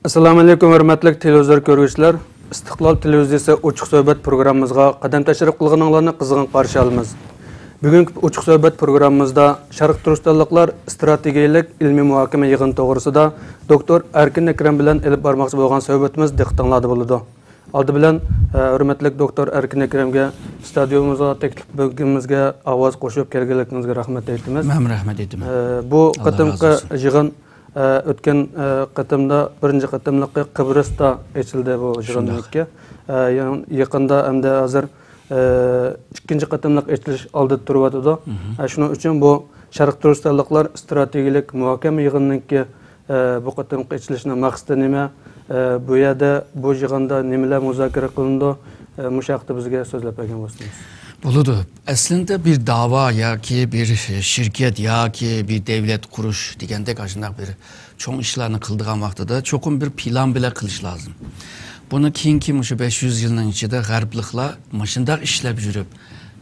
Assalomu alaykum hurmatli televizor ko'ruvchilar. Istiqlol televiziyasi ochiq suhbat programmamizga qadam tashrif qilganinglarni qizg'in qarshi olamiz. Bugungi ochiq suhbat programmamizda Sharq Turkistonliklar strategiyalik ilmiy muhokama yig'ini to'g'risida doktor Erkin Akram bilan elib bormoqchi bo'lgan suhbatimiz diqqatingizda bo'ladi. Oldi bilan hurmatli doktor Erkin Akramga stadionimizga taklif qilganimizga ovoz qo'shib kelganligingizga rahmat aytamiz. Men rahmat aytaman. Bu qatimqi yig'in o'tgan qatimda birinchi qatimliqqa Qibrısda ochildi bu yig'inlikka. Yaqinda hamda hozir ikkinchi qatimliq ochilish oldida turibdi. Shuning uchun bu Sharq Turkistonliklar strategiyalik muhokama yig'iniga bu qatimqi ochilishning maqsadi nima? Bu yerda bu yig'inda nimalar muzokara qilindi? Mush haqda bizga so'zlab bergan bo'lsangiz. Buludu. Aslında bir dava ya ki bir şirket ya ki bir devlet kuruş degende karşında bir çoğun işlerini kıldığın vaxtıda çoğun bir plan bile kılış lazım. Bunu kim şu 500 yılın içinde garplıkla maşında işlep jürüp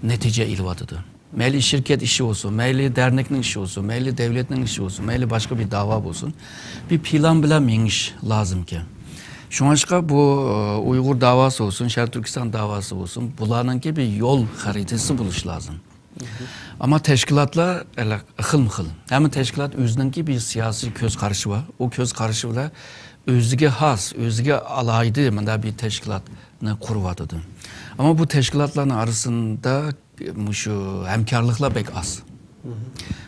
netice ilvadıdı. Meyli şirket işi olsun, meyli derneknin işi olsun, meyli devletin işi olsun, meyli başka bir dava olsun. Bir plan bile meniş lazım ki. Şu ançka bu Uygur davası olsun, Şarkı Türkistan davası olsun, bunların gibi yol haritası buluş lazım. Ama teşkilatla ıxıl. Hem teşkilat özünün gibi siyasi köz karşı var. O köz karşıyla özüge has, özüge alaydı da bir teşkilatını kurvadıdı. Ama bu teşkilatların arasında şu hemkarlıkla pek az.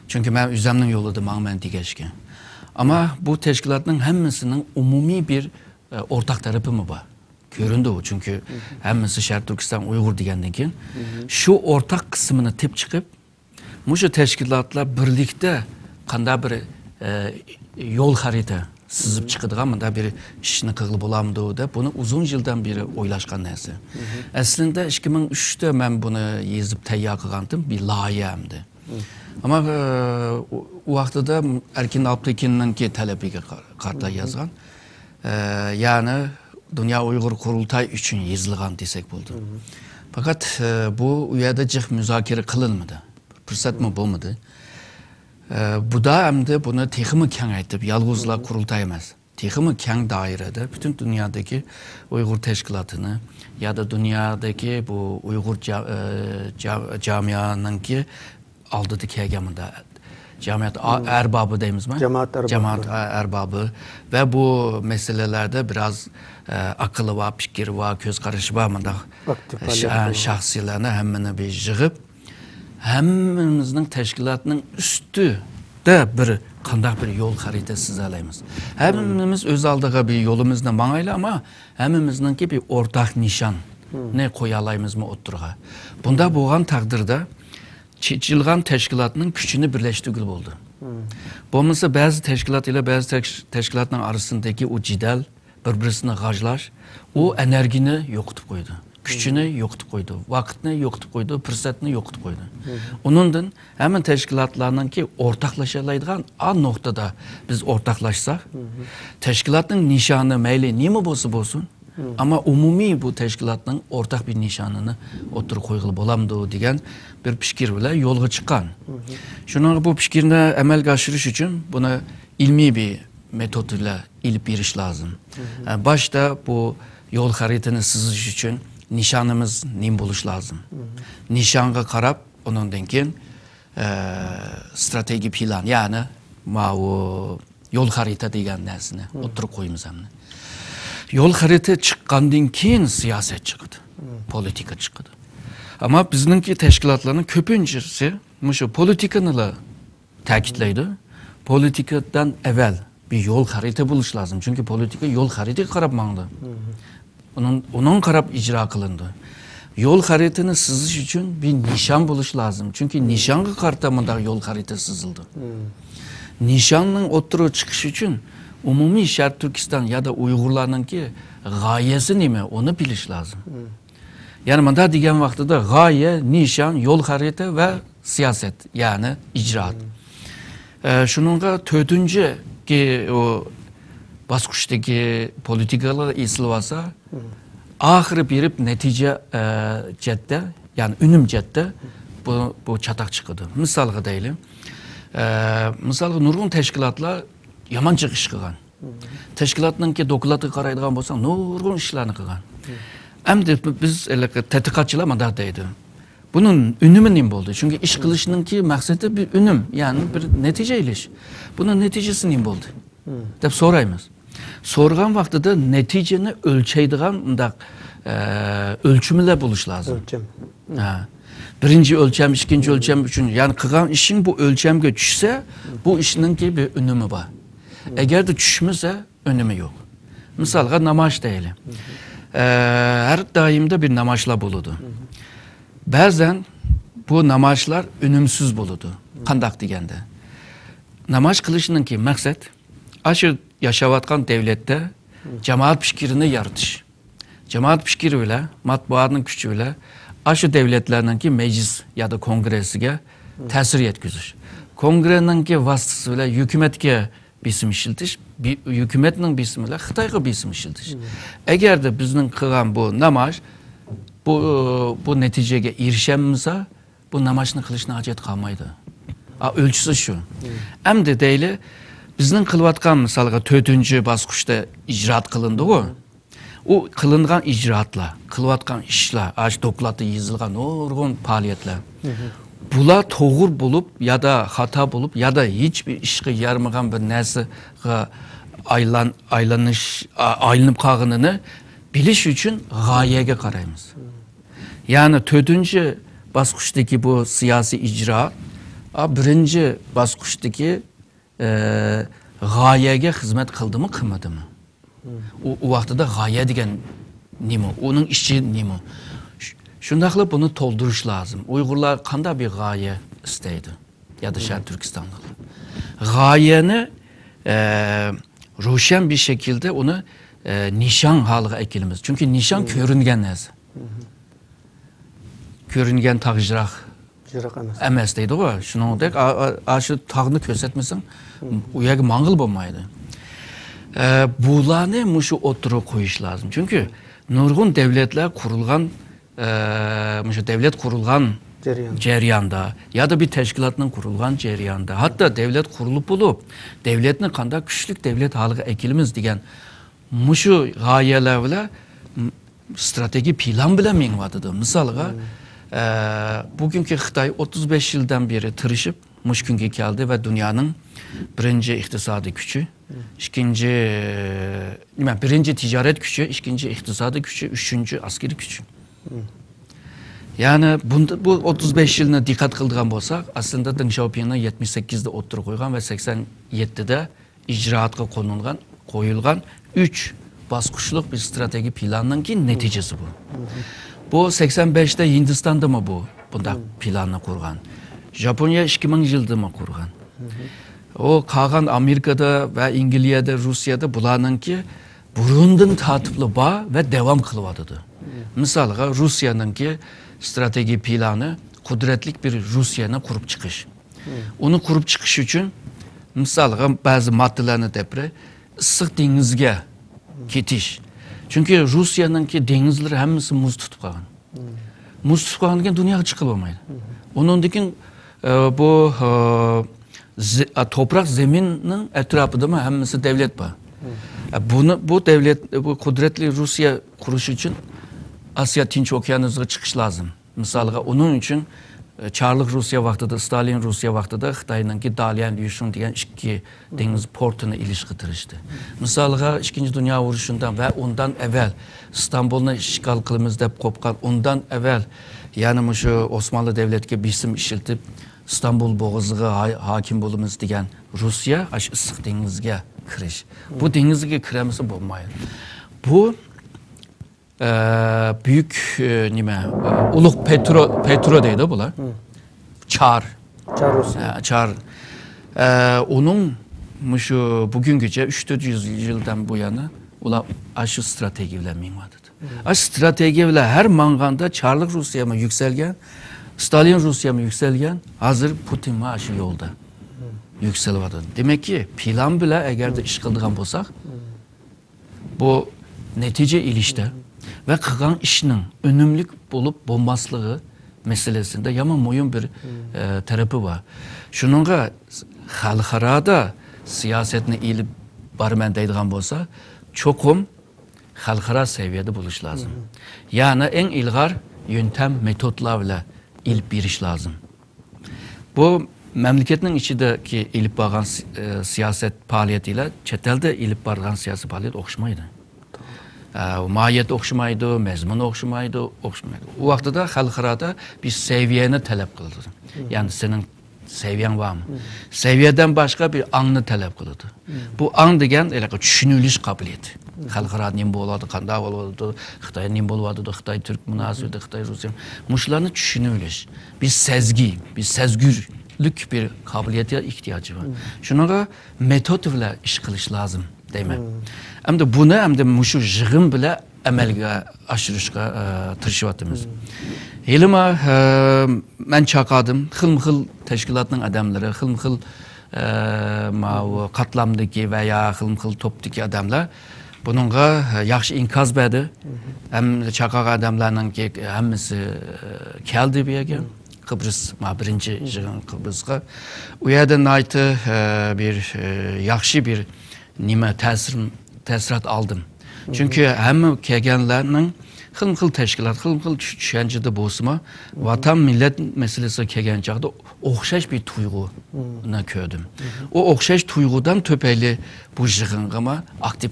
Çünkü ben üzemden yolladım ağmen digeşke. Ama bu teşkilatın hemsinin umumi bir ortak tarafı mı var? Göründü o çünkü hemisi Şarkı Türkistan Uygur degenden keyin şu ortak kısmını tip çıkıp şu teşkilatla birlikte qanday bir yol harita sızıp çıkıdığan da bir işini kığılıp olamdı da bunu uzun yıldan beri oylaşkan neyse. Aslında 2003'te ben bunu yazıp tayyak kılgandım bir layihemdi. Ama o vaxtda da Erkin Alptekin'in ki talebiga qarta yazgan. Yani Dünya Uygur Kurultay üçün yazılgan desek buldu. Fakat bu uyada cık müzakere kılınmadı. Fırsat mı bulmadı. Bu da hem de bunu tekimi keng aytıp yalğızla kurultay emez. Tekimi keng dairede bütün dünyadaki Uygur teşkilatını ya da dünyadaki bu Uygur camianın ki aldığı hegemonda cemaat erbabı deyimiz mi? Cemaat erbabı ve bu meselelerde biraz akıllı var, fikir var, göz karışı var mı da şahsilerine hemini bir jığıp hemimizin teşkilatının üstü de bir kandak bir yol haritası alayımız. Hemimiz öz aldığı bir yolumuzla manayla ama hemimizin ki bir ortak nişan ne koyalayımız mı oturğa. Bunda boğan takdirde Çiçilgan teşkilatının gücünü birleştirgili oldu. Bu mesela bazı teşkilat ile bazı teşkilatların arasındaki o cidal, birbirisine gajlaş, o enerjini yokutup koydu. Gücünü yokutup koydu, vaktini yokutup koydu, fırsatını yokutup koydu. Onundan hemen teşkilatlarının ki ortaklaşalaydıgan an noktada biz ortaklaşsak, teşkilatın nişanı meyli niye mi bolsun? Ama umumi bu teşkilatın ortak bir nişanını oturup koyğılı bolamdı degen bir fikir bile yolga çıkan. Şunun bu fikirine emel aşırış için buna ilmi bir metot ile ilip biriş lazım. Yani başta bu yol haritanı sızış için nişanımız nim buluş lazım. Nişanga karab onun denken strateji plan yani o yol harita degen nersini oturup koyumuz hem. Yol harita çıkkandan keyin siyaset çıktı, politika çıktı. Ama bizimki teşkilatların köpüncesi şu politikanı takitleydi. Politikadan evvel bir yol harita buluş lazım. Çünkü politika yol harita karabmandı. Onun karab icra kılındı. Yol haritanı sızış için bir nişan buluş lazım. Çünkü nişangı kartamında yol harita sızıldı. Nişanın oturup çıkış için umumi Şarkı Türkistan ya da Uygurlarının ki gayesi neymi onu biliş lazım. Yani bunda degen vaxtıda gaye, nişan, yol harita ve siyaset yani icraat. Şununla tötüncü ki o baskuştaki politikalar isilvasa ahırı birip netice cette yani ünüm cette bu çatak çıkıdı. Misalga değilim. Misalga nurgun teşkilatlar yaman çıkış kılgan. Teşkilatınki dokulatı qaraydigan bolsang, nurgun işlarni qilgan. Endi biz tadqiqotchilar manda deydi. Bunun ünümü nima bo'ldi? Chunki ish qilishninki maqsadi bir ünüm, ya'ni bir natija ilish. Bunun neticesi nima bo'ldi? deb so'raymiz. So'rgan vaqtida natijani o'lchaydigan undaq ölçümler buluş lazım. Ölçem. Ha. Birinci ölçem, ikinci ölçem, üçüncü. Yani kılgan işin bu ölçemge düşse, bu işinin ki bir önemi var. Eğer de düşmese, önemi yok. Misalga namaz değil. Her daimde bir namazla buludu. Bazen bu namazlar önümsüz buludu. Kandak digende. Namaz kılışının ki maksat, aşı yaşavatkan devlette cemaat pişkirini yaratış. Cemaat pişkiriyle, matbuatının küçüğüyle, aşı devletlerindeki meclis ya da kongresiga tesir yetkizir. Kongreninki vasıtasıyla hükümetke bisim işiltiş, hükümetinin bisimiyle Xitayga bisim işiltiş. Eğer de bizning kılgan bu namaz, bu neticeye erişemizse, bu namazını kılışına hacet kalmaydı. Ölçüsü şu. Hem de değil, bizning kılvatkan misalga 4. basqıçta icraat kılındı o. O kılıngan icraatla, kılvatkan işler, aç doklatı yazılgan nurgun faaliyetler. Bula toğur bulup ya da hata bulup ya da hiçbir işe yarmagan bir nerse aylanıp kalgınını biliş için gayeye karayımız. Yani 4. basqıçtaki bu siyasi icra, 1. basqıçtaki gayeye hizmet kıldı mı, kılmadı mı? O vaxtda gaye degen nima, onun işi nima. Şundaqla bunu toldurış lazım. Uygurlar qanday bir gaye isteydi ya da Şərq Türkistanlılar. Gayeni roşan bir şekilde onu nişan halıga ekilimiz. Çünkü nişan körüngen nəsə. Körüngen tağjıraq emas deydi o. Şuningdek aşı tağını körsətməsən uyağı mangıl bolmaydı. Bularını muşu oturup koyuş lazım. Çünkü nurgun devletler kurulgan, devlet kurulgan ceriyanda ya da bir teşkilatının kurulgan ceriyanda, hatta devlet kurulup bulup devletini kanda güçlük devlet halıga ekilimiz diyen muşu gayelerle strateji plan bile minvadıdı. Misalga bugünkü Xitay 35 yıldan beri tırışıp muşkünge geldi ve dünyanın birinci iktisadi gücü, birinci ticaret gücü, ikinci iktisadi gücü, üçüncü askeri gücü. Yani bu 35 yılına dikkat kıldığım olsak, aslında Deng Xiaoping'in 78'de oturup koygan ve 87'de icraatga koyulgan 3 basqıçlık bir strateji planının ki neticesi bu. Bu 85'te Hindistan'da mı bu? Bunda planını kurgan. Japonya 2000 yılda mı kurgan? O kalan Amerika'da ve İngiltere'de, Rusya'da bulanın ki burundan tatıplı bağ ve devam kılvadıdı. Mesela Rusya'nın ki strateji planı kudretlik bir Rusya'nı kurup çıkış. Onu kurup çıkış için mesela bazı maddelerini depre ısık denizge ketiş. Çünkü Rusya'nın ki denizleri hemisi muz tutup kalan. Muz tutup kalan dünyaya çıkılamaydı. Onun dikin bu toprak zeminin etrafında mı hemisi devlet var. Bu devlet, bu kudretli Rusya kuruşu için Asya Tinç Okyanusu'na çıkış lazım. Mesela onun için Çarlık Rusya vaxtıda, Stalin Rusya vaxtıda Xitay'ın ki Dalian Lyushun diyen iki deniz portuna ilişki tırıştı. Mesela 2. Dünya Vuruşundan ve ondan evvel İstanbul'u işgal kılımız deyip kopkan ondan evvel yani şu Osmanlı Devleti'ne bir isim işiltip İstanbul Boğazı'na hakim bulumuz diyen Rusya ısık denizge kiriş. Bu denizge kiremesi bulmayın. Bu büyük Uluk Petro deydi bunlar. Çar Rusya. Çar. Onun şu bugünküce 300-400 yıldan bu yana ulan aşı stratejiyle minvadıdı. Aşı stratejiyle her manganda Çarlık Rusya mı yükselgen, Stalin Rusya mı yükselgen, hazır Putin mi aşı yolda yükselvadı. Demek ki plan bile eğer de iş kıldığın bolsak, bu netice ilişte ve kılgan işinin önümlük bulup bombaslığı meselesinde yaman moyun bir terapi var. Şununla halkarada siyasetini ilip barman deydigan bo'lsa, cho'qim xalqaro seviyede buluş lazım. Yani en ilgar yöntem, metotlar bilan ilip biriş lazım. Bu memleketin içindeki ilip bağlan siyaset faaliyetiyle çetelde ilip bağlan siyaset faaliyet okşamaydı. Mahiyet okşamaydı, mezmun okşamaydı. O vakti de halkırada bir seviyeni talep kıldı. Yani senin seviyen var mı? Seviyeden başka bir anını talep kıldı. Bu an degen düşünülüş kabiliyeti. Halkara nim boladı, kanda boladı, Xitay nim boladı, Xitay Türk münasebeti, Xitay Rusya. Muşlarını düşünülüş. Bir sezgi, bir sezgürlük bir kabiliyete ihtiyacı var. Şuna metot ile iş kılış lazım değil mi? Hem de bunu hem de muşu jığın bile emelge aşırışka tırşıvatımız. Elime ben çakadım, xıl teşkilatının adamları, xıl katlamdaki veya xıl topdaki adamlar bununla yaxşı inkaz verdi. Hem çakak adamlarının hemisi geldi bir yere. Kıbrıs, birinci jığın Kıbrıs'a. O yerden ait bir yaxşı bir nime tesirat aldım. Çünkü hem kelgenlerinin xıl teşkilat, xıl düşüncede bozma, vatan millet meselesi kelgen çağda oxşaş bir tuyguna kördüm. O oxşaş tuygudan töpeli bu jığınğıma aktif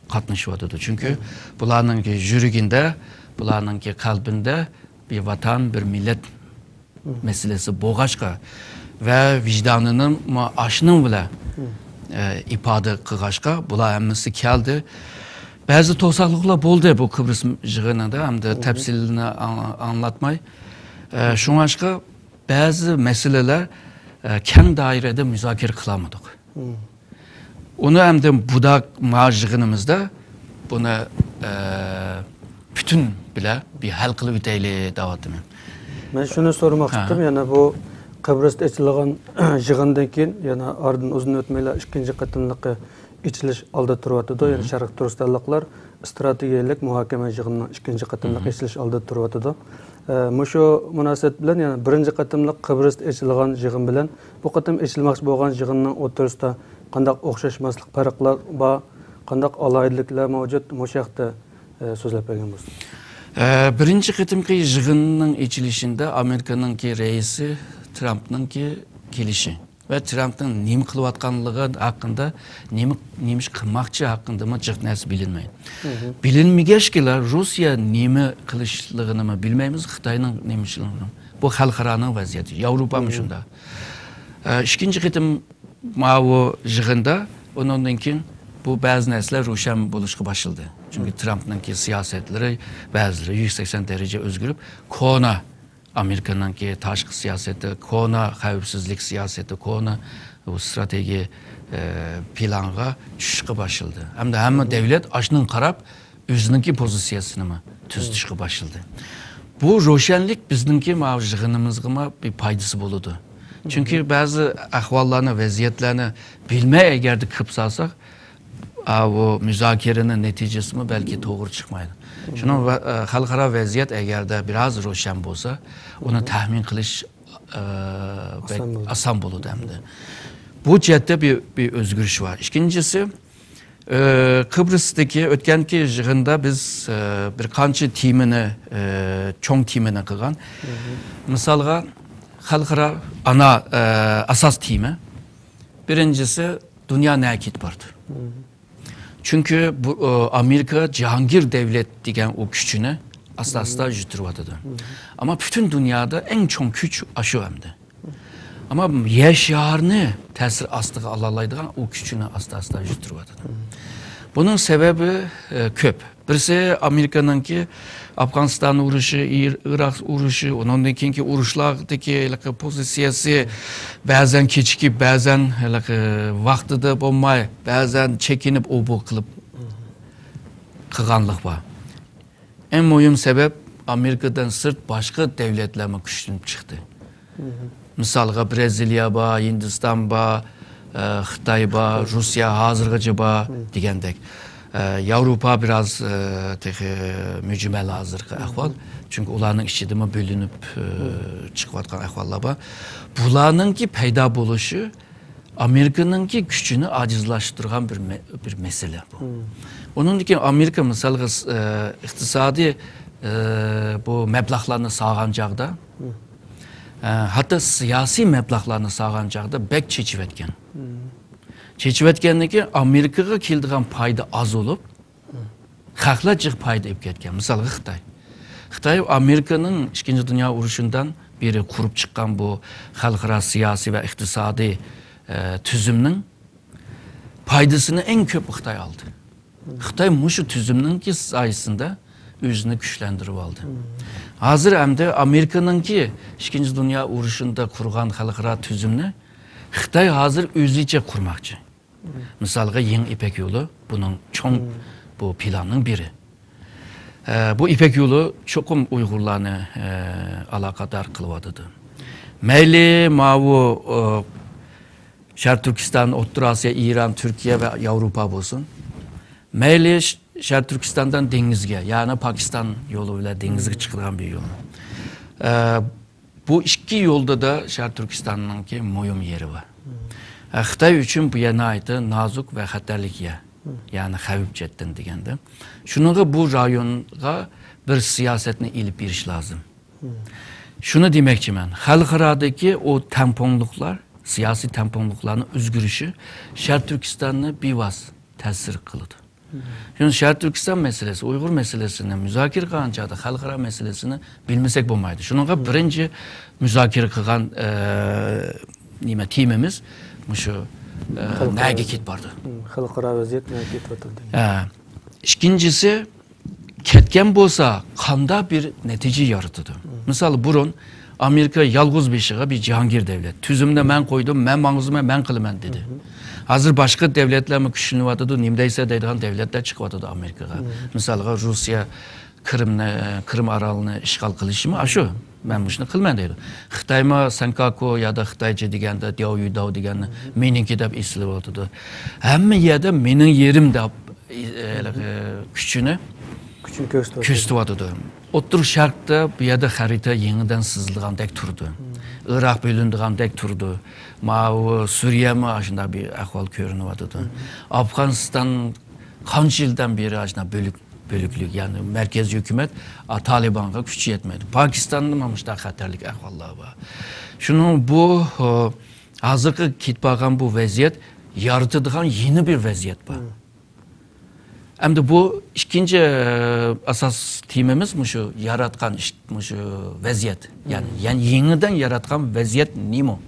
katlaşıyordu. Çünkü bularının jüriginde, bularının kalbinde bir vatan, bir millet meselesi boğaçka ve vicdanının aşının bile ifade kıgaçka, bular hemmisi geldi. Bazı tosaklıklar oldu bu Kıbrıs jığınında hem de tepsilini anlatmay. Şun aşkı bazı meseleler keng dairede müzakere kılamadık. Onu hem de budak jığınımızda bunu bütün bile bir hal kılıp öteyle davatım. Ben şunu sormak istedim, yani bu Kıbrıs'ta açılgan jığından keyin, yani ardın uzun ötmeyle ikinci katımlıkı içiliş aldı turvatıdı. Yani Şarkı Turistallaklar stratejiyelik muhakeme jığının ikinci katımlık içiliş aldı turvatıdı. Muşu münasebet bilen, yani birinci katımlık Kıbrıs'ta açılgan jığın bilen bu katım açılmakçı boğan jığının oturusda kandak okşaşmaslık farklar ba, kandak alaylıklar mevcut muşakta sözlep bergen bolsun. Birinci katımki jığının içilişinde Amerika'nın ki reisi Trump'nın ki gelişi ve Trump'ın nemi kılıvatkanlığı hakkında nemi kılmakçı hakkında mı cık nesi bilinmeyin. Bilinmegeçkiler Rusya nemi kılışlığını mı bilmeyimiz, Xitay'ın nemişliğini mi? Bu halkaranın vaziyeti. Avrupa mı şunda? İkinci katım o jığında onun için bu bazı nesler Rusya buluşku başladı. Çünkü Trump'ın ki siyasetleri bazıları 180 derece özgürlük kona Amerika'nın ki taşkı siyaseti, kona xavfsizlik siyaseti, kona bu strateji planına düşüşü başladı. Hem de devlet aşının karab özününki pozisyasını mı tüzdüşü başladı. Bu roşenlik bizimki mavjığınımızgıma bir paydası buludu. Çünkü bazı ahvallarını, vaziyetlerini bilmeye eğer de kıpsalsak o müzakerenin neticesi mi belki doğru çıkmaydı. Şunun halkara vaziyet eğer de biraz roşen olsa onu tahmin kılış asan buludu hem de. Bu cihette bir özgürlük var. İkincisi Kıbrıs'taki ötkenki jığında biz bir kançı timini, çoğun timini kıgan. Misalga halkara ana asas timi. Birincisi dünya nakit vardı. Çünkü bu Amerika Cihangir devlet diyen o küçüğüne asla jütürvatıdı. Ama bütün dünyada en çok küç aşı hem de. Ama yaşarını tesir astığı alalaydıgan o küçüğüne asla jütürvatıdı. Bunun sebebi köp. Birisi Amerika'nın ki Afganistan uğraşı, Irak uğraşı, onun ki uğraşlardaki pozisyası bazen keçikip, bazen vakti de olmay, bazen çekinip obu kılıp kıganlık var. En mühim sebep Amerika'dan sırt başka devletlerime güçlünüp çıktı. Misalga Brezilya ba, Hindistan ba, Xitay ba, Rusya hazırgıcı ba digendek. Avrupa biraz mücmel hazırgı ahval. Çünkü onların içinde bölünüp çıkıvatkan ahvallar var. Bularının ki peyda buluşu Amerika'nınki gücünü acizlaştırgan bir mesele bu. Onun için Amerika mesela iktisadi bu meblağlarını sağancaqda, hatta siyasi meblağlarını sağancaqda bek çeçip etken. Çeçip etkenliki Amerika'ya kildiğen payda az olup, xalqlar cıq payda ip ketken. Mesela Xitay. Xitay Amerika'nın 2. Dünya Uruşundan biri kurup çıkan bu xalqara siyasi ve iktisadi tüzümün paydasını en köp Xitay aldı. Xitay muşu tüzümün ki sayesinde özünü güçlendirip aldı. Hazır hem de Amerika'nın ki 2. Dünya Uruşunda kurgan xalqara tüzümünü Xitay hazır özüce kurmakçı. Mesela Yeni İpek Yolu bunun çoğun bu planın biri. Bu İpek Yolu çokum Uygurlarını alakadar kılvadıdı. Meyli mavu Şərq Türkistan, Orta Asya, İran, Türkiye ve Avrupa olsun. Meyli Şərq Türkistan'dan denizge, yani Pakistan yoluyla denizge çıkılan bir yol. Bu iki yolda da Şərq Türkistan'ın ki mühim yeri var. Xitay üçün bu yana aitı nazuk ve xatarlik yer. Yani xavip cetten degende. Şunu bu rayonga bir siyasetini ilip biriş lazım. Şunu demekçi ben, xalqaradaki o tamponluklar, siyasi tamponlukların özgürüşü Şərq Türkistan'ı bivas təsir kılıdı. Şimdi Şərq Türkistan meselesi, Uygur meselesini müzakir kılıncağı xalqara meselesini bilmesek bulmaydı. Şununla birinci müzakir kılan timimiz şu neye git vardı. Xalqara vaziyet neye git vardı. İkincisi ketken bolsa kanda bir netice yaratıdı. Mesela burun Amerika yalğız beşiğe bir Cihangir devlet. Tüzümde ben koydum, ben mağızıma ben kılımen dedi. Hazır başka devletler mi küçülünü vardı, nimdeyse deydiğen devletler çıkmadı Amerika'ya. Mesela Rusya Kırım aralığını işgal kılışı mı? Aşu. Ben bu işini kılmen deydi. Xitay mı Senkaku ya da Xitaycı digende, Diao Yudao digende, meninki de isli oldu. Hem yerde menin yerim de küçüğünü köstü vardı. Otur şarkta bir yerde harita yeniden sızılgan dek turdu. Irak bölündüğün dek turdu. Suriye mi aşında bir ahval körünü vardı. Afganistan kaç yıldan beri aşında bölüklük yani merkezi hükümet Taliban'a güç yetmedi. Pakistan'da mamışda xatarlik ahvallar var. Şunun bu hazırki kitbagan bu vaziyet yaratıdığın yeni bir vaziyet var. Hem de bu ikinci asas timimiz mi şu yaratkan şu vaziyet. Yani yeniden yaratkan vaziyet nimo.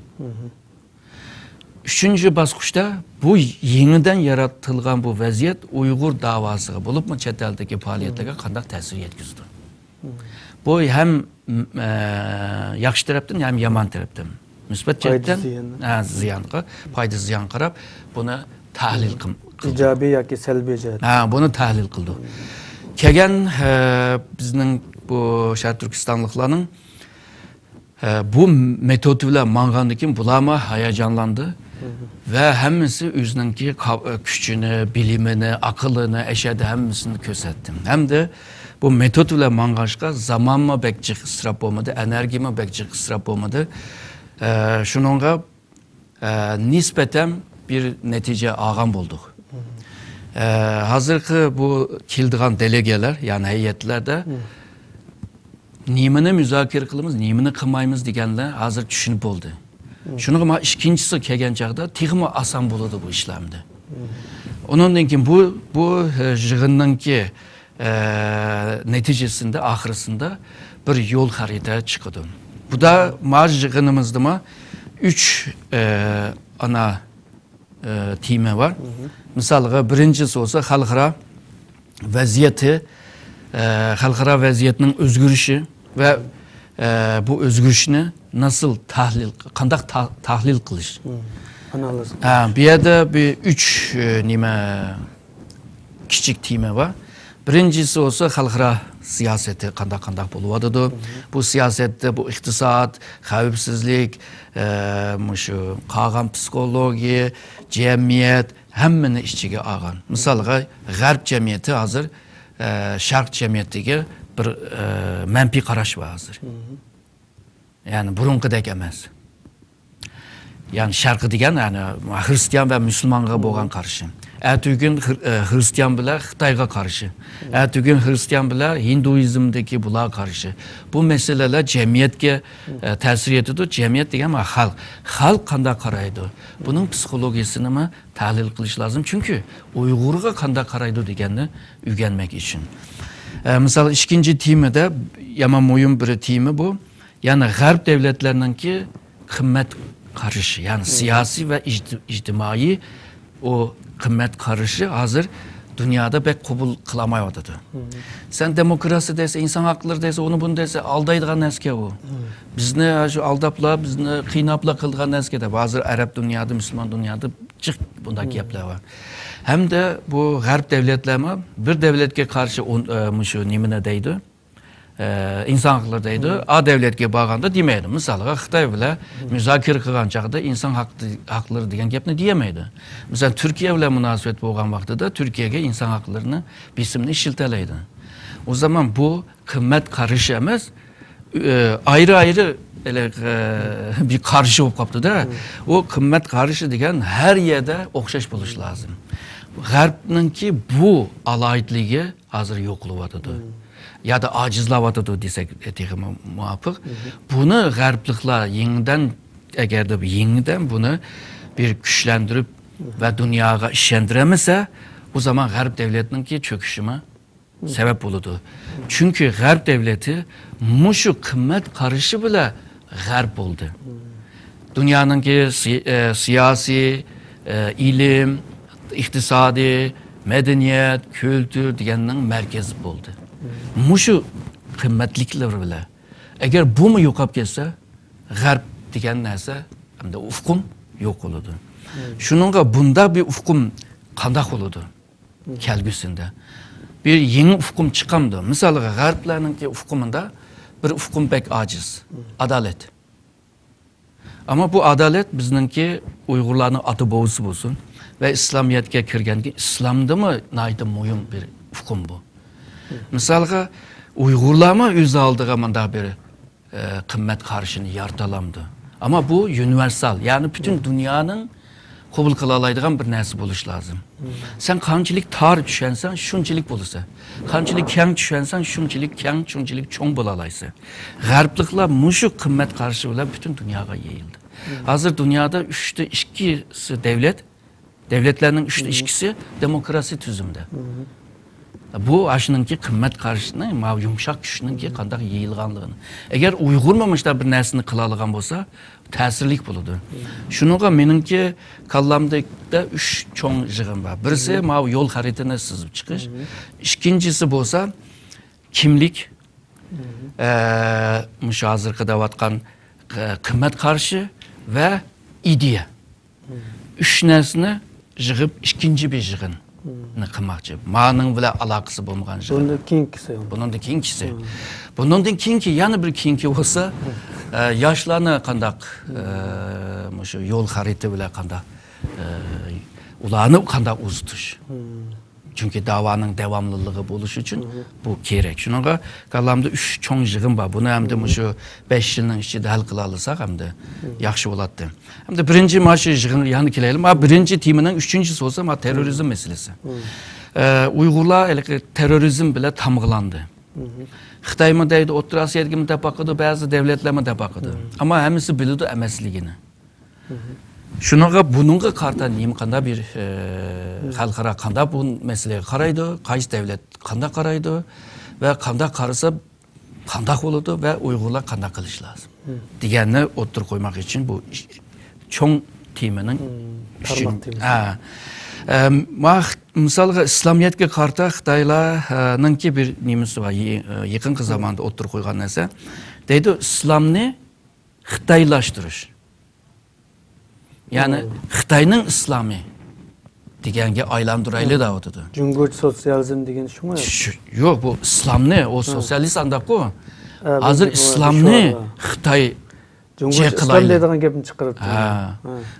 Üçüncü baskışta bu yeniden yaratılgan bu vaziyet Uygur davası bulup mu çeteldeki faaliyetlere kandak tesir yetkizdi. Bu hem yaxşı taraftan hem yaman taraftan. Müsbet cetten ziyanqa, payda ziyan qarab bunu tahlil qildi. İcabi yoki salbiy jihat. Bunu tahlil qildi. Kelgan bizning bu Şərq Türkistanlıqlarning bu metod bilan mang'andikin bulama hayacanlandı ve hemmisi özününki gücünü, bilimini, akılını, eşedi hemmisini kösettim. Hem de bu metod bilan mang'anışqa zamanma bekçi ısrap olmadı, enerjime bekçi ısrap olmadı. Şununla nispeten bir netice ağam bulduk. Hazırki bu kildiğen delegeler yani heyetlerde nimini müzakir kılımız, nimini kılmayımız degenler hazır düşünüp oldu. Şunu ama ikincisi kelgen çağda tığımı asan buludu bu işlemde. Onun için bu jığınınki neticesinde, ahırısında bir yol harita çıkıyordu. Bu da maaş jığınımızda mı 3 ana time var. Mesela birincisi olsa xalqara vaziyeti, xalqara vaziyetinin özgürüşü ve bu özgürüşünü nasıl kandak tahlil kılış. Bir yerde bir 3 küçük time var. Birincisi olsa xalqara siyaseti kandak buluvadıdı. Bu siyasette bu iktisat, xavipsizlik, şu qağan psikoloji, cemiyet hemmini işçiga algan. Misalga G'arb cemiyeti hazır Şarq cemiyetiga bir menfi qarash var hazır. Yani burunqidek emas. Yani şarkı degan, yani Hristiyan ve Müslüman'a boğan karşı. Ertugün Hristiyan bilen Xitayga karşı. Ertugün Hristiyan bilen Hinduizmdeki bula karşı. Bu meseleler cemiyetke tesir ediyor. Cemiyet degan ama halk. Halk kanda karaydı. Bunun psikolojisini mi tahlil kılış lazım. Çünkü Uygur'a kanda karaydı deganni öğrenmek için. Mesela ikinci timi de yaman moyun bir timi bu. Yani Garp devletlerinin ki kımmet karışı. Yani siyasi ve ictimai o kımmet karışı hazır dünyada pek kabul kılamayadı. Sen demokrasi dese, insan hakları dese, onu bunu dese aldaydıgan neske o. Bizni şu aldapla, bizni kıynapla kıldıgan neske de. Bazı Arap dünyada, Müslüman dünyada çık bundaki gepler var. Hem de bu Garp devletlerine bir devletke karşı şu nimine deydi. İnsan haklarıydı. A devletke bağında demeydi. Mesela Xitay bile müzakere kılgan çağda insan hakları degan gapni diyemeydi. Mesela Türkiye bile münasebet bolgan vaqtida Türkiye'ye insan haklarını bisimni işilteleydi. O zaman bu kımmet karışı emas, ayrı ayrı bir karşı olup kaptı da. O kımmet karışı degan her yerde okşaş buluş lazım. Garp'nınki bu alaytligi hazır yokluvatıdı. Ya da acizlavatıdı desek eteğime muafık. Bunu Garplıklar yeniden, eğer de yeniden bunu bir güçlendirip ve dünyaya işlendiremezse o zaman Garp devletinin ki çöküşüme sebep oldu. Çünkü Garp devleti muşu kımmet karışı bile Garp oldu. Dünyanın ki siyasi, ilim, iktisadi, medeniyet, kültür diyeninin merkezi oldu. Muşu kıymetlikler bile. Eğer bu mu yok olup gelse, Garp diyen neyse, hem de ufkum yok olurdu. Şununla bunda bir ufkum kandak olurdu kelgüsünde. Bir yeni ufkum çıkamdı. Mesela Garplarının ki ufkumunda bir ufkum pek aciz. Adalet. Ama bu adalet bizninki Uygurların adı boğusu olsun ve İslamiyet'e kirgen ki İslam'da mı naydı muyum bir ufkum bu. Mesela Uygurlar mı yüz aldığı manda bir kımmet karşını yartalamdı. Ama bu universal. Yani bütün dünyanın kabul kılalaydıgan bir nesip buluş lazım. Sen kançılık tar düşensen şunçilik bulursa. Kançılık keng düşensen şunçilik keng, şunçilik çoğun bulalaysa. Garplıklar muşu kımmet karşıyla bütün dünyaya yayıldı. Hazır dünyada 3'te 2'si devlet, devletlerinin 3'te 2'si demokrasi tüzümde. Bu aşınınki kımmet karşısında yumuşak güçününki kandak yayılganlığını. Eğer uygurmamışlar bir nersini kılalıgan olsa tesirlik buludur. Şununla meninki kallamda 3 çoğun jığın var. Birisi yol haritine sızıp çıkış. İkincisi olsa kimlik, hazır davatkan kımmet karşı ve ideya. 3 nersini jığıp ikinci bir jığın. Ne kılmakçı. Mağının bile alakası bulmayan şey. Bunun da kinkisi. Bunun da kinkisi. Bunun da kinki yani bir kinki olsa yaşlarına kandak yol harita bile kandak ulağını kandak uzutuş. Çünkü davanın devamlılığı buluş için bu gerek. Şununla kalamda 3 çoğun jığın var. Bunu hem de şu 5 yılın içinde hal kılalırsak hem de yaxşı oladı. Hem de birinci maaşı jığın yanı kileyelim. Birinci timinin üçüncüsü olsa terörizm meselesi. Uygurlar terörizm bile tamgılandı. Xitay mı deydi, Orta Asya'ya mı tepakıdı, bazı devletler mi tepakıdı. Ama hemisi biliyordu emesliğini. Şununla bununla karta neyim kanda bir halkara kanda bu meseleye karaydı, kayıs devlet kanda karaydı ve kanda karısa kandak olurdu ve Uygurlar kanda kılış lazım. Diğerini otur koymak için bu çoğun timinin Mesela İslamiyet'e karta Xitaylar'ın ki bir nimisi var, yakın zamanda otur koygan neyse. Deydi, İslam'ını Xitaylaştırış. Yani Xitay'nın İslam'ı degenge aylandıraylı da otudu. Cumhuriyet sosyalizm degen şu mu? Yok bu İslam'ını, o sosyalist andak o. Hazır İslam'ını Xitay Cumhuriyet İslam dediğin gepini çıkarıp.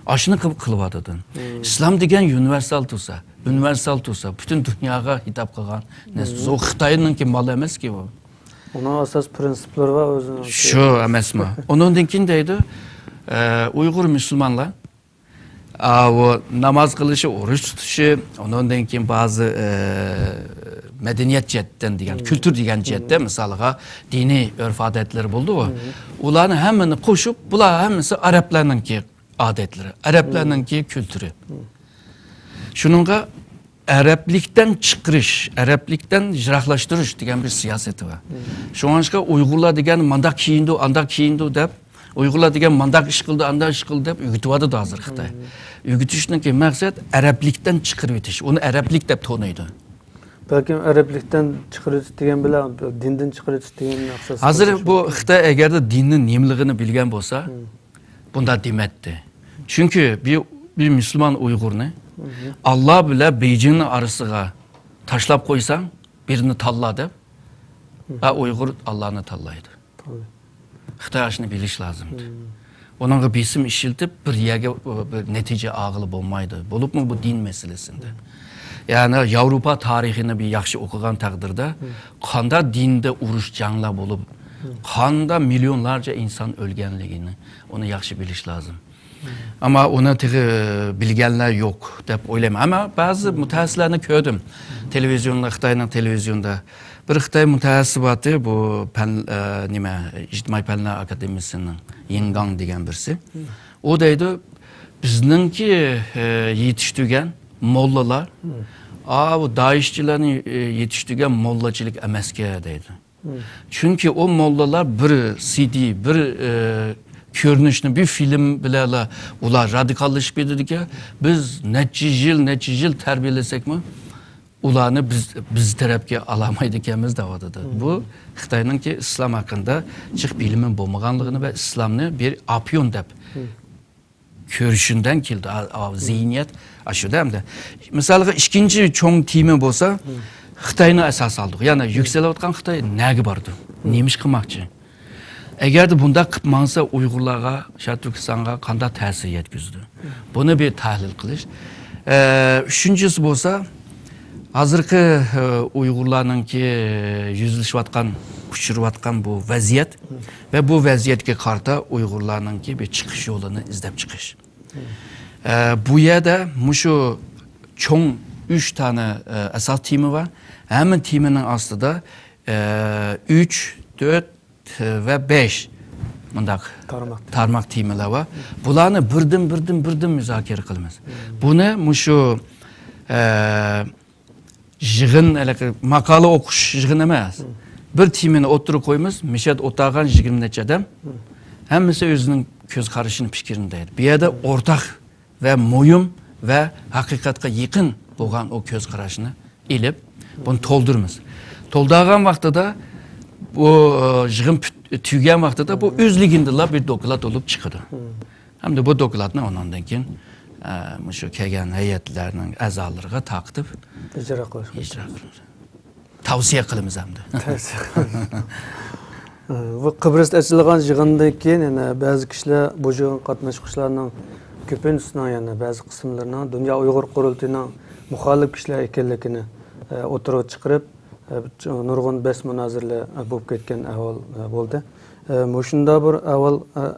Aşını kılıvadıdın. İslam degen universal tutsa, bütün dünyaya hitap kılgan. O Xitay'nın ki malı emez ki o. Ona asas prensipleri var özünün. Şu emes mi? Onun dinkindeydi. Uygur Müslümanlar o namaz kılışı, oruç tutuşu, ondan keyin bazı medeniyet cihetten degan, kültür degan cihetde misalga dini örf adetleri buldu o. Ularni hammani qo'shib, bular hammasi Arablarninki adetleri, Arablarninki kültürü. Shuningga Arablikdan chiqirish, Arablikdan yiroqlashtirish degan bir siyosati bor. Shunga Uyg'urlar degan mandaq kiyindi, andaq kiyindi deb, Uyg'urlar degan mandaq ish qildi, andaq ish qildi deb o'gityapti hozir Xitoy. O'gitishning maqsad Arablikdan chiqarib o'tish. Uni Arablik deb to'naydi. Balki Arablikdan chiqarish degan bilan dindan chiqarish degan maqsad. Hozir bu Xitoy agarda dinning nimaligini bilgan bo'lsa, bunda dematdi. Chunki bir Müslüman Uyg'urni Allah bilan Beijingning arasida tashlab qo'ysang, birini tanla deb, Uyg'ur Allahni tanlaydi. Xitoy shuni bilish lozimdi. Onunla besim işiltip bir yerga bir netije ağılı olmaydı. Bolup mu bu din meselesinde? Yani Avrupa tarihini bir yaxşı okugan takdirde kanda dinde uruş canla bolup kanda milyonlarca insan ölgenliğini onu yaxşı biliş lazım. Ama ona bilgenler yok dep oylama. Ama bazı mütehassislerini gördüm. Televizyonda, Xitayning televizyonda. Bir Xitay mütehassisatı bu İctimai Fanlar Akademisi'nin Yingang degan birisi. O deydi, bizninki yetiştirgen mollalar, bu daişçilerin yetiştirgen mollachilik emeske deydi. Çünkü o mollalar bir CD, bir ko'rinishni bir film bilan ular radikallashib ketdiki, biz necha yil tarbiyalasak-mi, ularni biz tarafga olamaydi ekanmiz deyapti. Bu Xitoyninki islom haqida chiq bilimi bo'lmaganligini va islomni bir opyon deb ko'rishidan keldi. Zihniyat shuda hamda. Misalga ikkinchi cho'ng tema bo'lsa, Xitoyni asos oldik. Ya'ni yuksalayotgan Xitoy nega bordi? Nima ish qilmoqchi? Agarda bunda qilib mansa Uyg'urlarga, Sharq Turkistonga qanday ta'sir yetkazdi? Buni bir tahlil qilish. Uchinchisi bo'lsa, hozirgi Uyg'urlarninki yuzlashayotgan, kuchirayotgan bu vaziyat ve bu vaziyatga qarata Uyg'urlarninki bir chiqish yo'lini izlab chiqish. Bu yerda mushu cho'ng 3 tane asas tema var. Hamma temaning ostida 3, 4 ve 5 mundaq tarmoq temalar var. Bularni birdim muzokara qilamiz. Buni mushu yig'in, maqola o'qish yig'in emas. Bir temani o'tirib qo'yamiz, mishat o'tag'an 20 necha odam. Hammasi o'zining ko'z qarashini, fikrini deydi. Bu yerda o'rtaq ve mo'yim ve haqiqatga yaqin bo'lgan o ko'z qarashini ilib, buni to'ldiramiz. To'ldirgan vaqtida bu yig'in tugagan vaqtida bu o'zligindala bir doklad olib chiqadi. Hamda bu dokladni ondan keyin shu kelgan hay'atlarning a'zolariga taqib ijro qilish. Tavsiya qilamiz hamda. Bu Kıbrıs'ta açılgan yig'indan keyin yana ba'zi kishilar bu yig'in qatnashuvchilarning ko'pinchisining yana ba'zi qismlarining Dünya Uyg'ur qurultiyining muxolif kishilar ekanligini o'tirib chiqarib, nurg'un bas munozirlar bo'lib ketgan ahvol bo'ldi. Shunda bir avval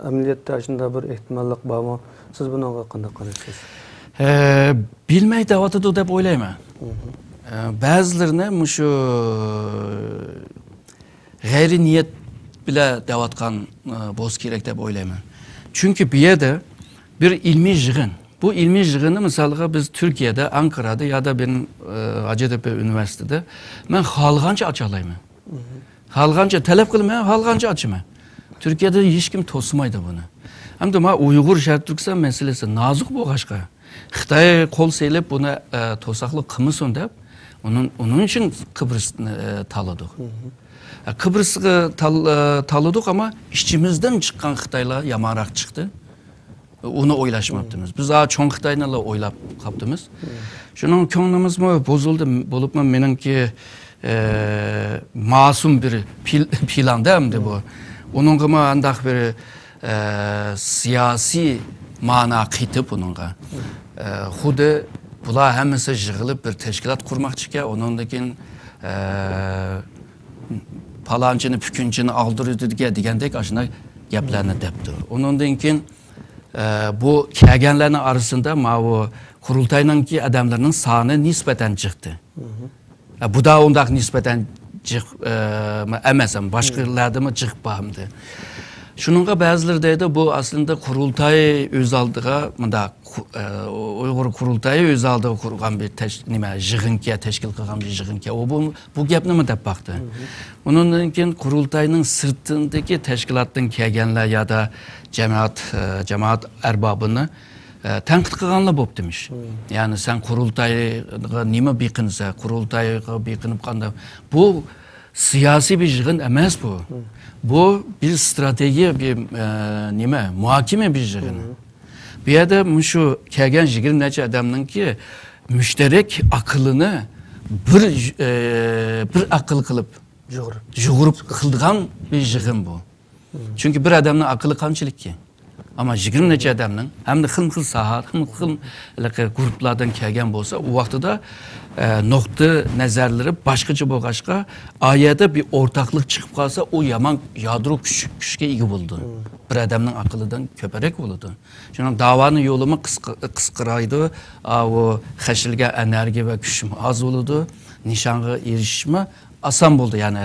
amaliyotda shunda bir ehtimollik bormi? Siz bunga qanday qaraysiz? Bilmay davotidi deb o'ylayman. Ba'zilarini mushu g'ayri niyat bilan davatgan bo'lishi kerak deb o'ylayman. Chunki bu yerda bir ilmiy yig'in. Bu ilmiy yig'inni misalga biz Turkiyada, Ankara'da ya da benim Hacettepe Üniversitede ben halganca açalayman. Halganca talep qilmayman, halganca açaman. Türkiye'de hiç kim to'smaydi buni. Hamda ma Uyg'ur Sharq Turkiston meselesi nozik bo'lg'ashqa Xitoy qo'l selib buni to'saqlik qilmasin deb onun için Kıbrıs'ni tanladik. Kıbrıs'ı tanladik ama içimizden çıkan Xitoylar yamanroq chiqdi. Onu o'ylashmabdimiz. Biz cho'ng Xitoyni o'ylab qolibdimiz. Shuning ko'nglimiz bozuldi, bo'libmi meningki masum bir planda hamda bu. Onunla andaq bir siyasi mana qitib onunla. Xuddi bular hammasi yig'ilib bir tashkilot qurmoqchiga, onundan palanchini, pukunchini oldirdi degandek ashuna gaplarni debdi. Onundan keyin bu kelgenlerin arasında bu kurultaynınki adamlarının sahne nispeten çıktı. Bu da ondak nispeten emesem, başkalarda mı çıkmamdı. Şununla bazıları dedi bu aslında kurultay öz aldığı, Uyghur kurultayı öz aldığı kurgan bir jığınkiye teşkil kılgan bir jığınkiye. O bu gapni mi dep baktı. Onun için kurultayının sırtındaki teşkilatın kelgenler ya da cemaat erbabını tanqid qilganlar bo'p demiş. Yani sen kurultayga nima beqinsa, kurultayga beqinib qanda bu siyasi bir yığın emas bu. Bu bir strateji, bir muhakeme bir yığın. Bir yerde şu kelgen jigir neçe adamın ki müşterek akılını bir akıl kılıp jug'urup kıldıgan bir yığın bu. Çünkü bir adamın akıllı kançılık ki. Ama 20 neçe adamның hem de xil saha, xil gruplardan kelgen bolsa, o vaqtida nokta nazarları başkaca bolğaşqa ayada bir ortaklık çıkıp kalsa o yaman yadro küçükке ega buldu. Bir adamның akıllıdan köperek oldu. Çünkü davanın yolumu kısqıraydı, o xəşilge enerji ve güç az oldu, nişanğa erişme asan buldu yani.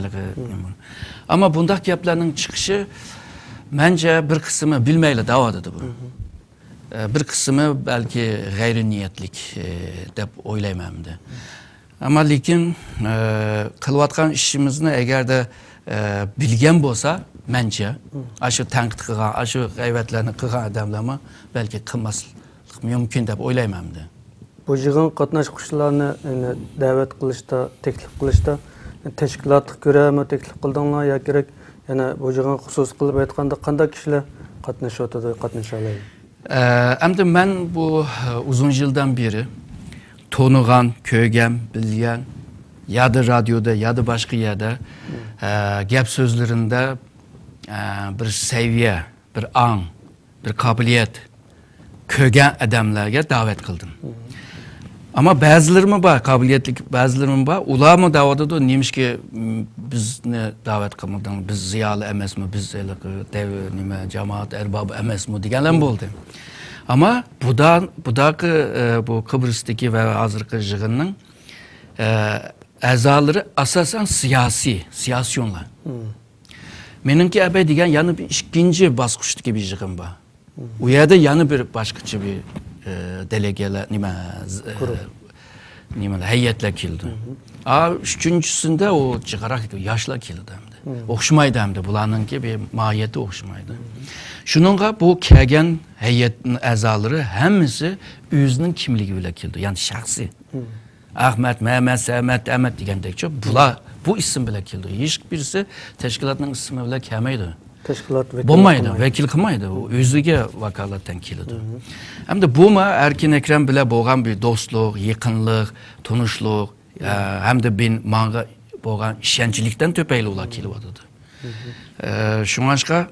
Ama bundak gaplarning çıkışı bence bir kısmı bilmeyle davadıdı bu. Bir kısmı belki gayri niyetlik dep oylaymamdı. Ama lekin kılvatkan işimizni eğer de bilgen bolsa bence aşı tanqid qilgan, aşı gayvetlerini qilgan adamlarma belki qilmaslik mümkün dep oylaymamdı. Bu yığın qatnaşquchilarni davet qilishda, teklif qilishda tashkilotga ko'ra mi teklif qildinglar yo kerak? Yani bu yığın xusus qilib aytganda qanday kishilar qatnashyapti, qatnasha oladi? Endi ben bu uzun yıldan beri tonuğan, köygem, bilgen ya da radyoda ya da başka yerde gap sözlerinde bir seviye, bir an, bir kabiliyet köygen adamlarga davet kıldım. Ama bazılarımı var, kabiliyetli bazılarımı var. Ular mı davada da neymiş ki biz ne davet kılmadan, biz ziyalı emes mi, biz dev nime cemaat erbabı emes mi diyenler mi oldu? Ama bu Kıbrıs'taki ve hazırki jığının azaları asasen siyasyonlar. Benimki ebe diyen yanı bir ikinci baskıçtaki bir jığın var. O yerde yanı bir başkaçı bir delegeler, heyetler kildi. Üçüncüsünde o çıkarak yaşla kildi. Okşumaydı hem de. Bulanınki bir mahiyeti okşumaydı. Şununla bu kelgen heyetin azaları hemisi özünün kimliği bile kildi. Yani şahsi. Ahmet, Mehmet, Sehmet, Ahmet diyendekçe bu isim bile kildi. Hiç birisi teşkilatının ismi bile kelmeydi. Bulmaydı, vekil kılmaydı. O özüge vakalatten kilidi. Hem de bu mu Erkin Ekrem bile boğan bir dostluk, yakınlık, tanışlık, hem de bin manga boğan işençilikten töpeyle ola kilivadıdı. Şun başka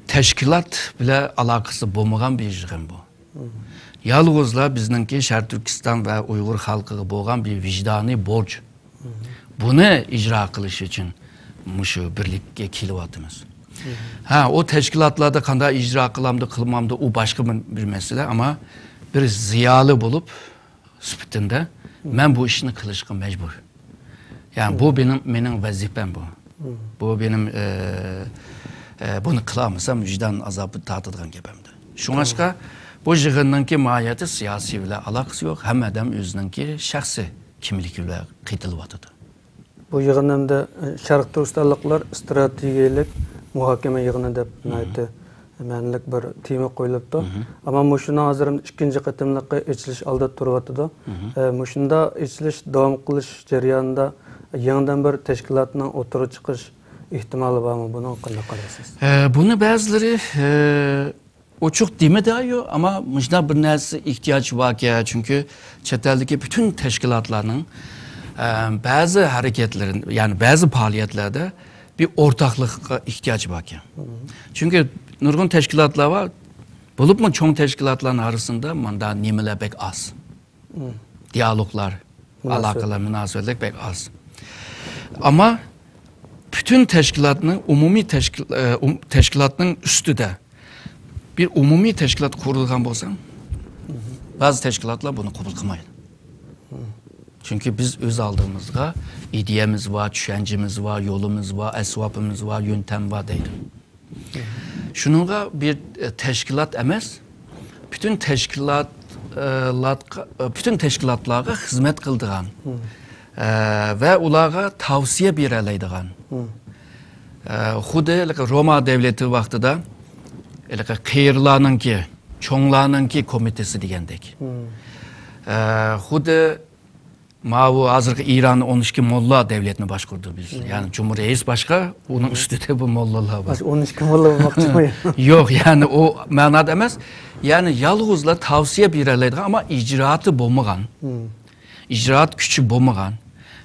teşkilat bile alakası bulmayan bir jığın bu. Yalğızla bizninki Şark Türkistan ve Uygur halkı boğan bir vicdani borç. Bunu icra kılış için muşu birlikte kilivatımız. O teşkilatlarda kanda icra kılamdı, kılmamdı o başka bir mesele ama bir ziyalı bulup süpütünde ben bu işini kılışkı mecbur. Yani bu benim vazifem bu. Bu benim bunu kılamasam vicdan azabı tatıdığın gebemdi. Şu başka bu jığınınki mahiyeti siyasi bile alakası yok. Hem adam özününki şahsi kimlikiyle kıytılıvatıdı. Bu yığınında Şark Türkistanlıklar stratejilik muhakeme yığını dep aytdı. Mənlik bir tema qoyulubdu. Ama muşuna hazırım ikinci qatımlıqqa içiliş alda turwatıdı. Muşunda içiliş davam qilish jarayonida yangidan bir teşkilatning o'tiri chiqish ehtimoli bormi? Buni qanday qaraysiz? Bunu bazıları o çok demediyor ama muşda bir narsa ihtiyaç var ki çünkü çeteldeki bütün teşkilatların bazı hareketlerin yani bazı faaliyetlerde bir ortaklık ihtiyaç var ki. Çünkü nurgun teşkilatlar var. Bulup mu çoğun teşkilatların arasında manda nimeler pek az. Diyaloglar, alakalar, münasebetler pek az. Ama bütün teşkilatının, umumi teşkilatının üstü de bir umumiy tashkilot qurilgan bo'lsa, ba'zi tashkilotlar buni qabul qilmaydi. Chunki biz o'z oldimizga ideyamiz var, tushunchamiz var, yo'limiz var, asbobimiz var, yöntem var deydi. Shuningga bir tashkilot emas, bütün tashkilotlarga xizmat qiladigan ve ularga tavsiya beralaydigan. Xuddi Roma davlati vaqtida qiyirlarninki, cho'nglarninki komitesi degandek. Xuddi Mavu hazırki İran 12 molla devletini başkurdu biz. Yani Cumhuriyet başka, onun üstünde bu mollalar var. 12 molla olmakçı mı? Yok yani o manada emez. Yani yalğızla tavsiye birerleydi ama icraatı bulmagan. İcraat küçük bulmagan.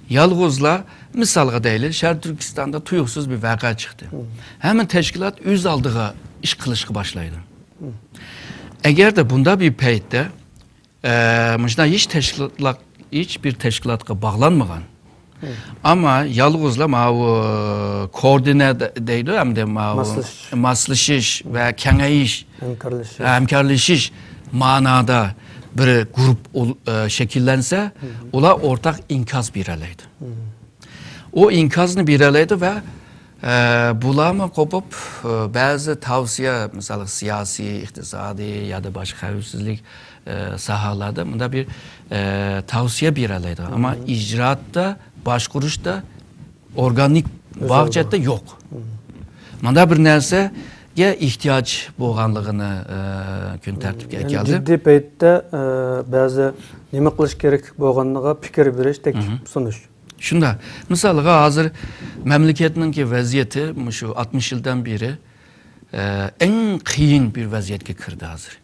Yalğızla misalga değil, Şərq Türkistan'da tuyuksuz bir vaka çıktı. Hemen teşkilat üz aldığı iş kılışkı başlaydı. Eğer de bunda bir peytte, hiçbir teşkilatga bağlanmagan. Ama yalğızla koordine deydi hem de maslaşış ve kengeyiş, hemkarlaşış manada bir grup şekillense, ola ortak inkaz bireleydi. O inkazını bireleydi ve bulama kopup bazı tavsiye, mesela siyasi, iktisadi ya da başka xavfsizlik sahalarda bunda bir tavsiye bireleydi. Ama icraatta, başkuruşta, organik bahçede yok. Bunda bir nerse ya ihtiyaç boğanlığını gün tertipke geldi. Ciddi peytte bazı nime qilish kerak boğanlığa fikir beriş tek sonuç. Şunda, mesela hazır memleketininki vaziyeti şu 60 yıldan beri en kıyın bir vaziyetke kirdi hazır.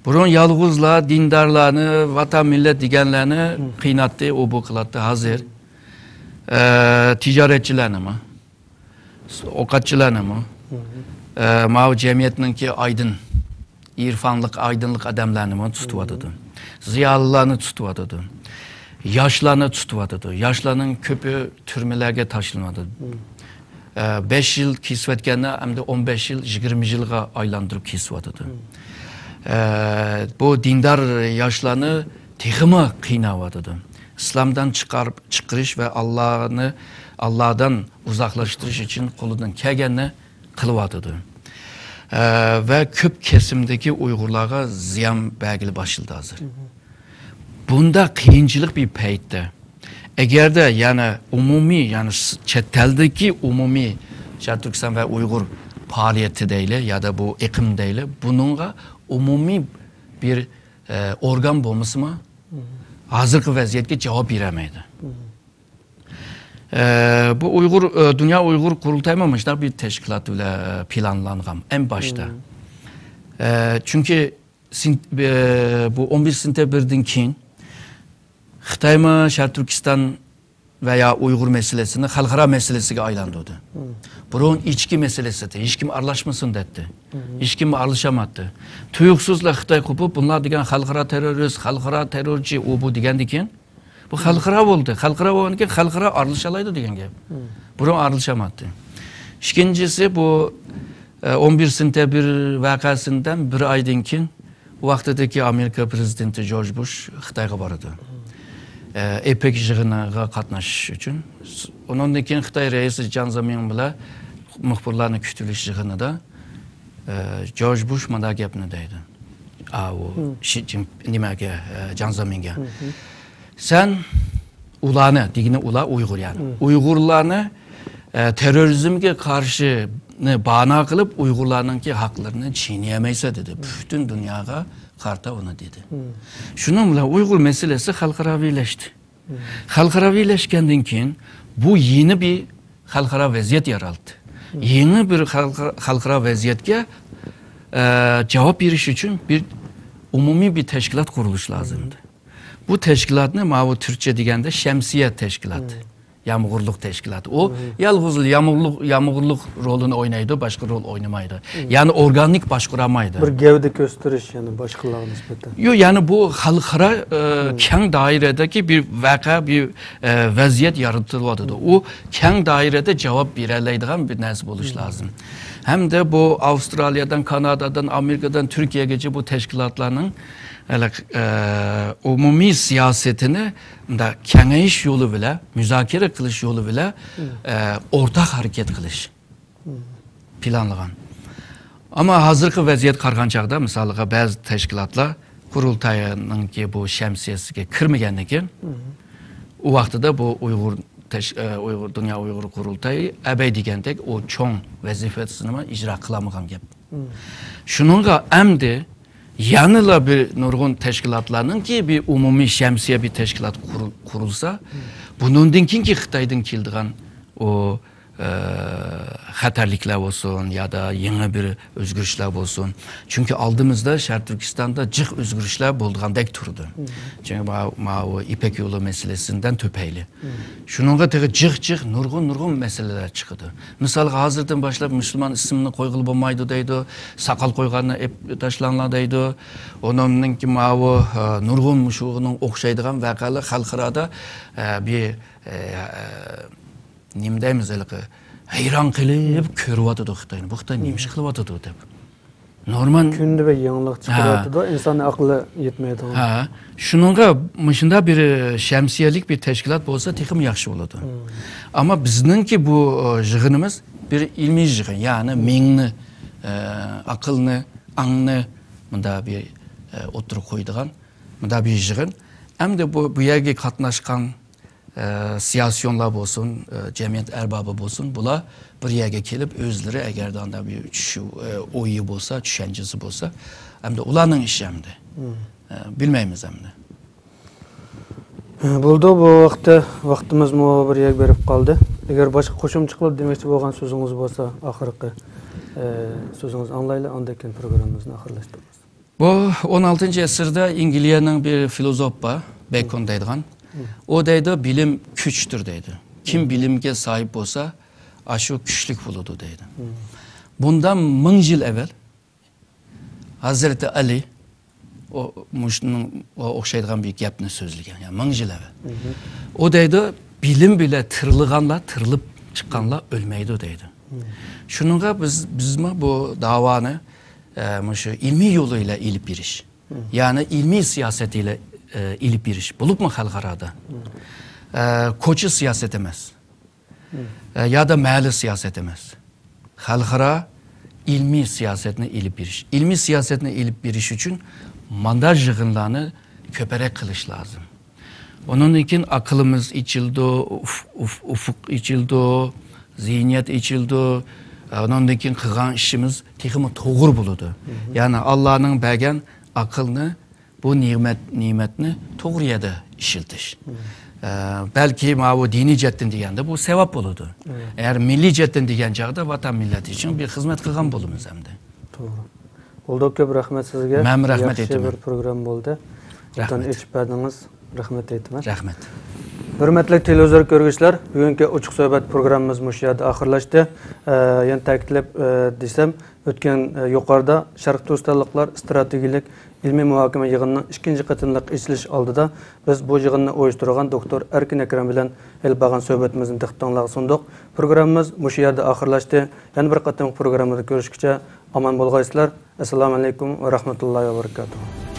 Burun yalğızla dindarlarını, vatan millet digenlerini kıynattı, obu kılattı hazır. Ticaretçilerini mi? Okatçılarını mı? Mavi cemiyetininki aydın, irfanlık, aydınlık adamlarını mı tutuvadıdı? Ziyalılarını tutuvadıdı. Yaşlarını tutuvadıdı. Yaşlarının köpü türmelerge taşınmadı. 5 yıl kisvetkenle hem de 15 yıl, 20 yılga aylandırıp kisvadıdı. Bu dindar yaşlarını tehime kıynavadıdı. İslam'dan çıkarış ve Allah'dan uzaklaştırış için kolundan kelgenini kılıvadıdı. Ve köp kesimdeki Uygurlara ziyan belgili başıldı hazır. Bunda kıyıncılık bir peytte. Eğer de yani umumi, yani çeteldeki umumi Şərq Türkistan ve Uygur faaliyeti değil ya da bu ekim değil, bununla umumi bir organ bulması mı? Hazırki vaziyetke cevap veremeydi. Bu Dünya Uygur Kurultaymamışlar bir teşkilat ile planlanğan en başta. Çünkü bu 11 sentyabrdan keyin Xitay mı, Şərq Türkistan veya Uygur meselesini xalqara meselesiga aylandırdı. Bunun içki meselesi de, hiç kim arlaşmasın dedi. Hiç kim arlaşamadı. Tuyuksuzla Xitay kopup bunlar degen xalqara terörist, xalqara terörçi, o bu degen diken. Bu xalqara oldu. Xalqara oldu ki xalqara arlaşalaydı degen gep. Bunun arlaşamadı. İkincisi bu 11 sentyabr vakasından bir aydan keyin vaqtidagi Amerika prezidenti George Bush Xitayga bordi. EPEC yig'iniga qatnashish uchun. Ondan keyin Xitoy raisi Jiang Zemin bilan muxbirlarni kutilish yig'inida George Bush mana gapni deydi. Nimaga Jiang Zeminga. Sen ularni, digini ular Uyg'ur yani. Uyg'urlarni terörizmge karşı bahane kılıp Uygurlarınki haklarını çiğneyemeyse dedi. Bütün dünyaya karta onu dedi. Şununla Uygur meselesi halkaravileşti. Halkaravileşkenden keyin bu yeni bir halkara vaziyet yaraldı. Yeni bir halkara vaziyetke cevap veriş için bir umumi bir teşkilat kuruluş lazımdı. Bu teşkilat ne? Mavi Türkçe digende şemsiye teşkilatı. Yağmurluk teşkilatı. O yalnız yağmurluk rolünü oynaydı, başka rol oynamaydı. Yani organik başkuramaydı. Bir gevde gösteriş yani başkalarına nispeten. Yok yani bu halkara keng dairedeki bir vaka, bir vaziyet yaratılıyordu. O keng dairede cevap vereleydiğen bir nesip oluş lazım. hem de bu Avustralya'dan, Kanada'dan, Amerika'dan Türkiye'ye bu teşkilatlarının umumi siyasetini da kengeyiş yolu bile, müzakere kılış yolu bile ortak hareket kılış planlagan. Ama hazırki vaziyet kargan çağda misalga bazı teşkilatlar kurultayının ki bu şemsiyesiga kirmegenden keyin o vaqtida bu Uyghur Dünya Uyghur Kurultayı əbəy degəndək o çoğ vəzifəsini icra qılamagan gap. Şununla əmdi yanıla bir nurgun teşkilatlarının ki bir umumi şemsiye bir teşkilat kurulsa bunun ki Xitaydan kildiğen o xatarlikler olsun ya da yeni bir özgürlükler olsun. Çünkü aldığımızda Şərq Türkistan'da cık özgürlükler bulduğandek turdu. Çünkü o İpek yolu meselesinden töpeyli. Şununla tek cık nurgun meseleler çıkdı. Mesela hazırdan başlayıp Müslüman ismini koyğılı bulmaydı deydi. Sakal koyğanı taşlanladıydı. Onun ki o nurgun muşuğunun okşaydıgan vakalı halkırada bir nimdeymiz elki hayran kılıp körüvatıdı Xitayını. Bu Xitay neymiş kılıvatıdı dep. Normal Kündü ve yanılık çıkıvatıdı. İnsanın aklı yetmeydi. Şununla mışında bir şemsiyelik bir teşkilat olsa tekim yaxşı olurdu. Ama bizden ki bu jığınımız bir ilmi jığın. Yani mingni, akılını, anını bunda bir oturup koyduğun bunda bir jığın. Hem de bu yerge katnaşkan siyasyonlar olsun, cemiyet erbabı olsun, bula bir yerge kelip özleri eğer de bir oyu olsa, düşüncesi olsa, hem de ulanın işi hem de. Bilmeyimiz hem de. Buldu bu vaktimiz mu bir yer verip kaldı. Eğer başka koşumçuklar demekçi boğan sözünüz olsa, ahırkı sözünüz anlayla, andaki programımızın ahırlaştırırız. Bu 16. asırda İngilizce'nin bir filozof var, Bacon deydiğen. O deydi bilim küçtür deydi. Kim bilimge sahip olsa aşı güçlük buludu deydi. Bundan 1000 yıl evvel Hazreti Ali o okşaydıgan bir gapni sözlügen. Yani 1000 yıl evvel. O deydi bilim bile tırılıp çıkanla ölmeydi deydi. Şununla biz bu davanı ilmi yoluyla ilip bir iş. Yani ilmi siyasetiyle ilip bir iş. Bulup mu halkarada? Koçu siyaset emez. Ya da məhəlli siyaset emez. Halkara ilmi siyasetine ilip bir iş. İlmi siyasetine ilip bir iş için mandaj yığınlarını köperek kılış lazım. Onun için akılımız içildi, ufuk içildi, zihniyet içildi. Onun için kılan işimiz tekimi toğur buludu. Yani Allah'ın bəgən akılını bu nimetini toğru yerde işiltiş. Belki o dini cetten degende bu sevap buludu. Eğer milli cetten degen çağda vatan milleti için bir hizmet kılgan bulumuz hem de. Doğru. Oldu köp rahmet sizge. Ben rahmet ettim. Bir program oldu. Rahmet. Eçip berdiniz. Rahmet ettim. Rahmet. Hürmetli televizyon görgüçler, bugünkü Uçuk Söhbet programımız müşahede ahırlaştı. Yani ta'kidlep desem, ötken yukarıda Şərq Türkistanlıklar stratejilik ilmi muhakeme yığınının ikinci katımlık içiliş aldıda biz bu yığınını uyuşturgan Doktor Erkin Ekrem bilen elbağın söhbetimizin tıqtanlığı sunduk. Programımız müşahede ahırlaştı. Yani bir katımlık programda görüşkice aman bolgaysızlar. Esselamu Aleyküm ve Rahmetullahi ve Berekatuhu.